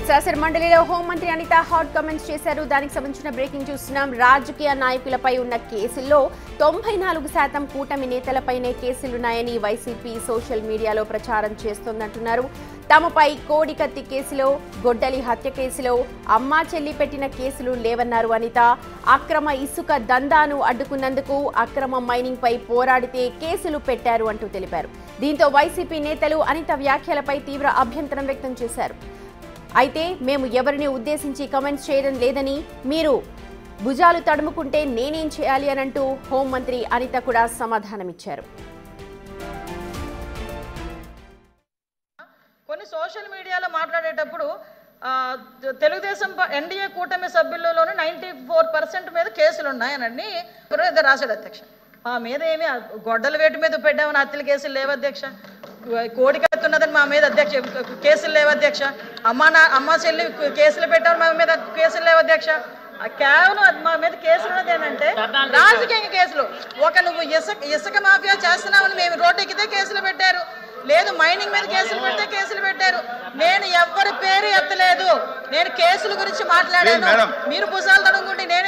శాసన మండలిలో హోంమంత్రి అనిత హాట్ కామెంట్స్ చేశారు. దానికి సంబంధించిన బ్రేకింగ్ చూస్తున్నాం. రాజకీయ నాయకులపై ఉన్న కేసుల్లో 94% కూటమి నేతలపైనే కేసులున్నాయని వైసీపీ సోషల్ మీడియాలో ప్రచారం చేస్తోందంటున్నారు. తమపై కోడికత్తి కేసులో, గొడ్డలి హత్య కేసులో, అమ్మా చెల్లి పెట్టిన కేసులు లేవన్నారు అనిత. అక్రమ ఇసుక దందాను అడ్డుకున్నందుకు, అక్రమ మైనింగ్ పై పోరాడితే కేసులు పెట్టారు అంటూ తెలిపారు. దీంతో వైసీపీ నేతలు అనిత వ్యాఖ్యలపై తీవ్ర అభ్యంతరం వ్యక్తం చేశారు. అయితే మేము ఎవరిని ఉద్దేశించి కామెంట్స్ చేయడం లేదని, మీరు భుజాలు తడుముకుంటే నేనేం చేయాలి అని అంటూ హోంమంత్రి అనిత కూడా సమాధానమిచ్చారు. కొన్ని సోషల్ మీడియాలో మాట్లాడేటప్పుడు తెలుగుదేశం ఎన్డీఏ కూటమి సభ్యులలోనే 94% మీద కేసులు ఉన్నాయనండి రాశాడు అధ్యక్ష. మా మీద ఏమి గొడ్డల వేటు మీద పెట్టామని హత్యల కేసులు లేవు అధ్యక్ష. కోడికత్తి ఉన్నదని మా మీద అధ్యక్ష కేసులు లేవు అధ్యక్ష. అమ్మ చెల్లి కేసులు పెట్టామని మా మీద కేసులు లేవు అధ్యక్ష. కేవలం మా మీద కేసులు ఉన్నది ఏంటంటే రాజకీయ కేసులు. నువ్వు ఇసుక మాఫియా చేస్తున్నావని మేము రోడ్డు ఎక్కితే కేసులు పెట్టారు, లేదు మైనింగ్ మీద కేసులు పెడితే కేసులు పెట్టారు. నేను ఎవరి పేరు ఎత్తలేదు, నేను కేసుల గురించి మాట్లాడాను. మీరు భుజాలు తడుముకుంటే నేనే